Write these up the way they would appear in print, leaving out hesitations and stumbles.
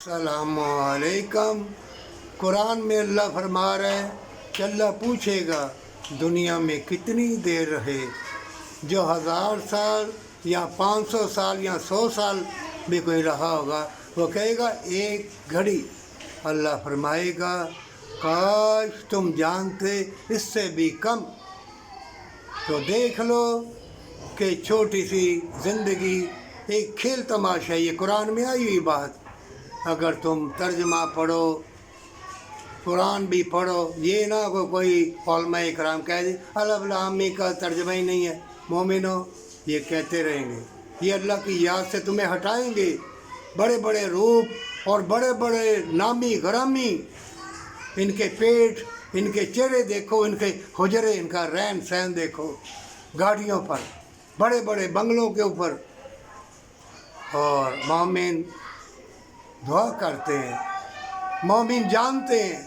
अस्सलामु अलैकुम। कुरान में अल्लाह फरमा रहा है कि अल्लाह पूछेगा दुनिया में कितनी देर रहे। जो 1000 साल या 500 साल या 100 साल भी कोई रहा होगा वो कहेगा एक घड़ी। अल्लाह फरमाएगा काश तुम जानते इससे भी कम। तो देख लो कि छोटी सी ज़िंदगी एक खेल तमाशा। ये कुरान में आई हुई बात। अगर तुम तर्जमा पढ़ो, कुरान भी पढ़ो, ये ना कोई उलमा इकराम कह दे अल-अमी का तर्जमा ही नहीं है। मोमिनो ये कहते रहेंगे, ये अल्लाह की याद से तुम्हें हटाएंगे। बड़े बड़े रूप और बड़े बड़े नामी गरामी, इनके पेट, इनके चेहरे देखो, इनके हुजरे, इनका रहन सहन देखो, गाड़ियों पर, बड़े बड़े बंगलों के ऊपर। और मोमिन दुआ करते हैं, मोमिन जानते हैं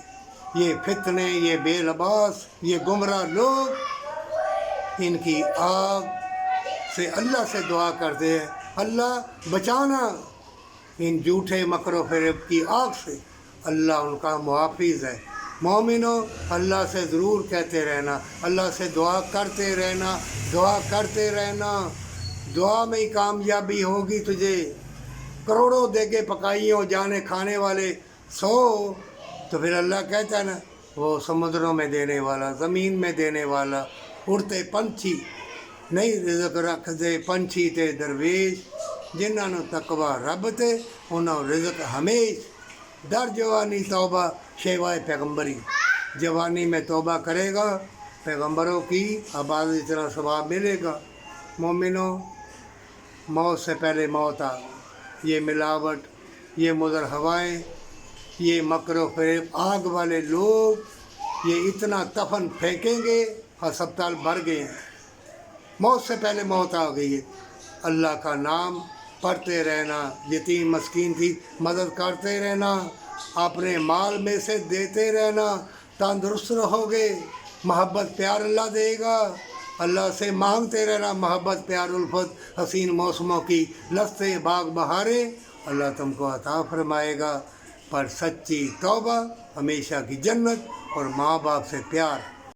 ये फितने, ये बेलबास, ये गुमराह लोग इनकी आग से अल्लाह से दुआ करते हैं, अल्लाह बचाना इन झूठे मकरो फरेब की आग से। अल्लाह उनका मुहाफिज है। मोमिनो अल्लाह से ज़रूर कहते रहना, अल्लाह से दुआ करते रहना, दुआ करते रहना। दुआ में ही कामयाबी होगी तुझे। करोड़ों देगे पकाइयों जाने खाने वाले 100, तो फिर अल्लाह कहता है ना वो समुद्रों में देने वाला, ज़मीन में देने वाला, उड़ते पंछी नहीं रिज़्क रख दे। पंछी ते दरवेश जिन्होंने तकवा रब ते उन्होंने रिज़्क हमेश। दर जवानी तौबा शेवाए पैगम्बरी। जवानी में तौबा करेगा पैगम्बरों की आबाद इतना सवाब मिलेगा। मोमिनो मौत से पहले मौत आ गई। ये मिलावट, ये मुज़र हवाएं, ये मकरो फरेब आग वाले लोग ये इतना तफन फेंकेंगे, अस्पताल भर गए हैं। मौत से पहले मौत आ गई है। अल्लाह का नाम पढ़ते रहना, यतीम मस्कीन की मदद करते रहना, अपने माल में से देते रहना, तंदुरुस्त रहोगे। मोहब्बत प्यार अल्लाह देगा। अल्लाह से मांगते रहना मोहब्बत प्यार उल्फत हसीन मौसमों की लस्ते बाग बहारे अल्लाह तुमको अता फरमाएगा। पर सच्ची तौबा, हमेशा की जन्नत और माँ बाप से प्यार।